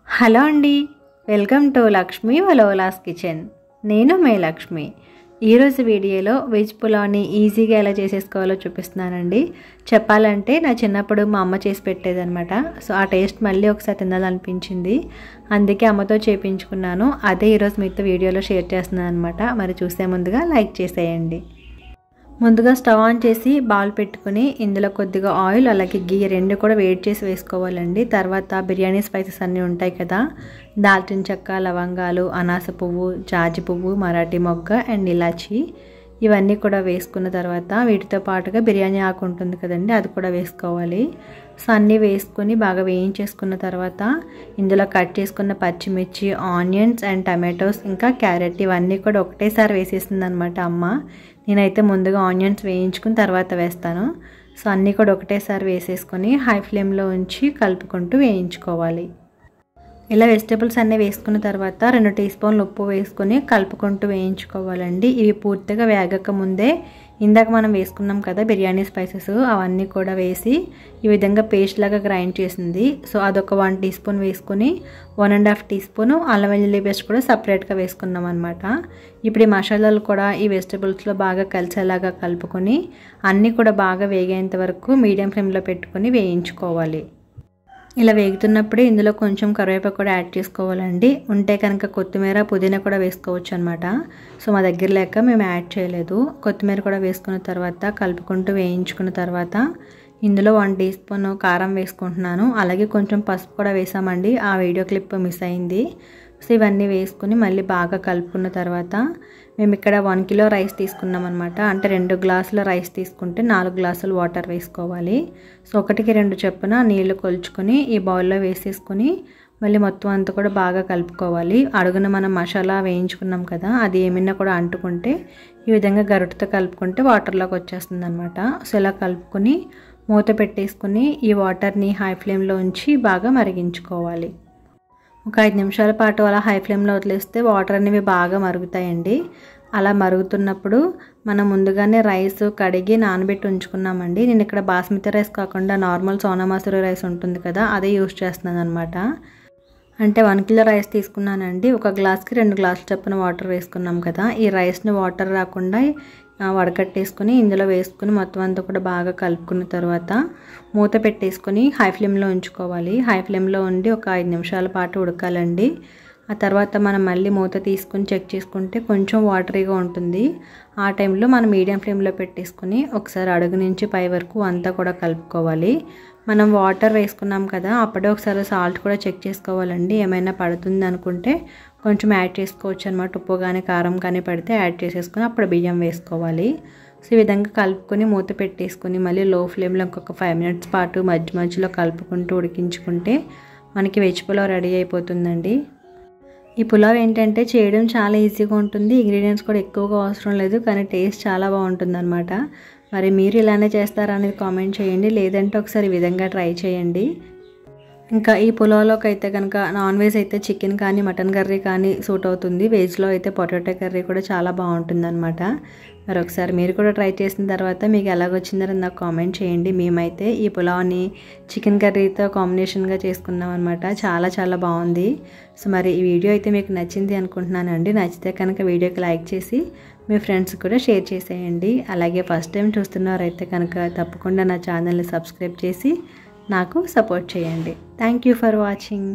Hello అండి, welcome to Lakshmi వలోలాస్ kitchen. నేను మే లక్ష్మి. ఈరోజు వీడియోలో వెజ్ పులావ్ని ఈజీగా ఎలా చేసేసుకోవాలో చూపిస్తున్నానండి. చెప్పాలంటే నా చిన్నప్పుడు మా అమ్మ చేసి పెట్టేదనమాట. సో ఆ టేస్ట్ మళ్ళీ ఒకసారి తినాలనిపించింది, అందుకే అమ్మతో చేయించుకున్నాను. అదే ఈరోజు మీతో వీడియోలో షేర్ చేస్తున్నాను అనమాట. మరి చూసే ముందుగా లైక్ చేసేయండి. ముందుగా స్టవ్ ఆన్ చేసి బౌల్ పెట్టుకుని ఇందులో కొద్దిగా ఆయిల్ అలాగే గీ రెండు కూడా వేడి చేసి వేసుకోవాలండి. తర్వాత బిర్యానీ స్పైసెస్ అన్నీ ఉంటాయి కదా, దాల్చిన చెక్క, లవంగాలు, అనాస పువ్వు, జాజి పువ్వు, మరాఠీ మొగ్గ అండ్ ఇలాచి, ఇవన్నీ కూడా వేసుకున్న తర్వాత వీటితో పాటుగా బిర్యానీ ఆకు ఉంటుంది కదండి, అది కూడా వేసుకోవాలి. సో అన్నీ వేసుకొని బాగా వేయించేసుకున్న తర్వాత ఇందులో కట్ చేసుకున్న పచ్చిమిర్చి, ఆనియన్స్ అండ్ టమాటోస్ ఇంకా క్యారెట్ ఇవన్నీ కూడా ఒకటేసారి వేసేసింది అనమాట అమ్మ. నేనైతే ముందుగా ఆనియన్స్ వేయించుకుని తర్వాత వేస్తాను. సో అన్నీ కూడా ఒకటేసారి వేసేసుకొని హై ఫ్లేమ్లో ఉంచి కలుపుకుంటూ వేయించుకోవాలి. ఇలా వెజిటేబుల్స్ అన్నీ వేసుకున్న తర్వాత 2 టీ స్పూన్లు ఉప్పు వేసుకొని కలుపుకుంటూ వేయించుకోవాలండి. ఇవి పూర్తిగా వేగక ముందే ఇందాక మనం వేసుకున్నాం కదా బిర్యానీ స్పైసెస్, అవన్నీ కూడా వేసి ఈ విధంగా పేస్ట్ లాగా గ్రైండ్ చేసింది. సో అదొక 1 టీ స్పూన్ వేసుకొని 1.5 టీ స్పూన్ అల్లం వెల్లుల్లి పేస్ట్ కూడా సపరేట్గా వేసుకున్నాం అనమాట. ఇప్పుడు ఈ మసాలాలు కూడా ఈ వెజిటేబుల్స్లో బాగా కలిసేలాగా కలుపుకొని అన్నీ కూడా బాగా వేగేంత వరకు మీడియం ఫ్లేమ్లో పెట్టుకొని వేయించుకోవాలి. ఇలా వేగుతున్నప్పుడే ఇందులో కొంచెం కరివేపాకు కూడా యాడ్ చేసుకోవాలండి. ఉంటే కనుక కొత్తిమీర, పుదీనా కూడా వేసుకోవచ్చు అనమాట. సో మా దగ్గర లేక మేము యాడ్ చేయలేదు. కొత్తిమీర కూడా వేసుకున్న తర్వాత కలుపుకుంటూ వేయించుకున్న తర్వాత ఇందులో 1 టీ స్పూన్ కారం వేసుకుంటున్నాను. అలాగే కొంచెం పసుపు కూడా వేసామండి, ఆ వీడియో క్లిప్ మిస్ అయింది. సో ఇవన్నీ వేసుకుని మళ్ళీ బాగా కలుపుకున్న తర్వాత మేము ఇక్కడ 1 కిలో రైస్ తీసుకున్నాం అనమాట. అంటే 2 గ్లాసుల రైస్ తీసుకుంటే 4 గ్లాసులు వాటర్ వేసుకోవాలి. సో 1కి 2 చొప్పున నీళ్లు కొలుచుకొని ఈ బౌల్లో వేసేసుకొని మళ్ళీ మొత్తం అంతా కూడా బాగా కలుపుకోవాలి. అడుగున మనం మసాలా వేయించుకున్నాం కదా, అది ఏమైనా కూడా అంటుకుంటే ఈ విధంగా గరిటెతో కలుపుకుంటే వాటర్లోకి వచ్చేస్తుంది అనమాట. సో ఇలా కలుపుకొని మూత పెట్టేసుకుని ఈ వాటర్ని హై ఫ్లేమ్లో ఉంచి బాగా మరిగించుకోవాలి. ఒక 5 నిమిషాల పాటు అలా హై ఫ్లేమ్లో వదిలేస్తే వాటర్ అనేవి బాగా మరుగుతాయండి. అలా మరుగుతున్నప్పుడు మనం ముందుగానే రైస్ కడిగి నానబెట్టి ఉంచుకున్నామండి. నేను ఇక్కడ బాస్మతి రైస్ కాకుండా నార్మల్ సోనా మసూరి రైస్ ఉంటుంది కదా, అదే యూస్ చేస్తున్నాను అనమాట. అంటే 1 కిలో రైస్ తీసుకున్నానండి. 1 గ్లాస్కి 2 గ్లాసులు చొప్పున వాటర్ వేసుకున్నాం కదా, ఈ రైస్ని వాటర్ రాకుండా వడకట్టేసుకొని ఇందులో వేసుకుని మొత్తం అంతా కూడా బాగా కలుపుకున్న తర్వాత మూత పెట్టేసుకొని హై ఫ్లేమ్లో ఉంచుకోవాలి. హై ఫ్లేమ్లో ఉండి ఒక 5 నిమిషాల పాటు ఉడకాలండి. ఆ తర్వాత మనం మళ్ళీ మూత తీసుకుని చెక్ చేసుకుంటే కొంచెం వాటరీగా ఉంటుంది. ఆ టైంలో మనం మీడియం ఫ్లేమ్లో పెట్టేసుకుని ఒకసారి అడుగు నుంచి పై వరకు అంతా కూడా కలుపుకోవాలి. మనం వాటర్ వేసుకున్నాం కదా, అప్పుడే ఒకసారి సాల్ట్ కూడా చెక్ చేసుకోవాలండి. ఏమైనా పడుతుంది అనుకుంటే కొంచెం యాడ్ చేసుకోవచ్చు అనమాట. ఉప్పు కానీ కారం కానీ పడితే యాడ్ చేసేసుకొని అప్పుడు బియ్యం వేసుకోవాలి. సో ఈ విధంగా కలుపుకొని మూత పెట్టేసుకొని మళ్ళీ లో ఫ్లేమ్లో ఇంకొక 5 మినిట్స్ పాటు మధ్య మధ్యలో కలుపుకుంటూ ఉడికించుకుంటే మనకి వెజ్ పులావ్ రెడీ అయిపోతుందండి. ఈ పులావ్ ఏంటంటే చేయడం చాలా ఈజీగా ఉంటుంది, ఇంగ్రీడియంట్స్ కూడా ఎక్కువగా అవసరం లేదు, కానీ టేస్ట్ చాలా బాగుంటుంది అనమాట. మరి మీరు ఇలానే చేస్తారా అనేది కామెంట్ చేయండి, లేదంటే ఒకసారి ఈ విధంగా ట్రై చేయండి. ఇంకా ఈ పులావ్లోకి అయితే కనుక నాన్ వెజ్ అయితే చికెన్ కానీ మటన్ కర్రీ కానీ సూట్ అవుతుంది. వెజ్లో అయితే పొటాటో కర్రీ కూడా చాలా బాగుంటుంది అనమాట. మరి ఒకసారి మీరు కూడా ట్రై చేసిన తర్వాత మీకు ఎలాగొచ్చిందని నాకు కామెంట్ చేయండి. మేమైతే ఈ పులావ్ని చికెన్ కర్రీతో కాంబినేషన్గా చేసుకున్నాం అనమాట. చాలా చాలా బాగుంది. సో మరి ఈ వీడియో అయితే మీకు నచ్చింది అనుకుంటున్నానండి. నచ్చితే కనుక వీడియోకి లైక్ చేసి మీ ఫ్రెండ్స్ కూడా షేర్ చేసేయండి. అలాగే ఫస్ట్ టైం చూస్తున్నారైతే కనుక తప్పకుండా నా ఛానల్ని సబ్స్క్రైబ్ చేసి నాకు సపోర్ట్ చేయండి. Thank you for watching.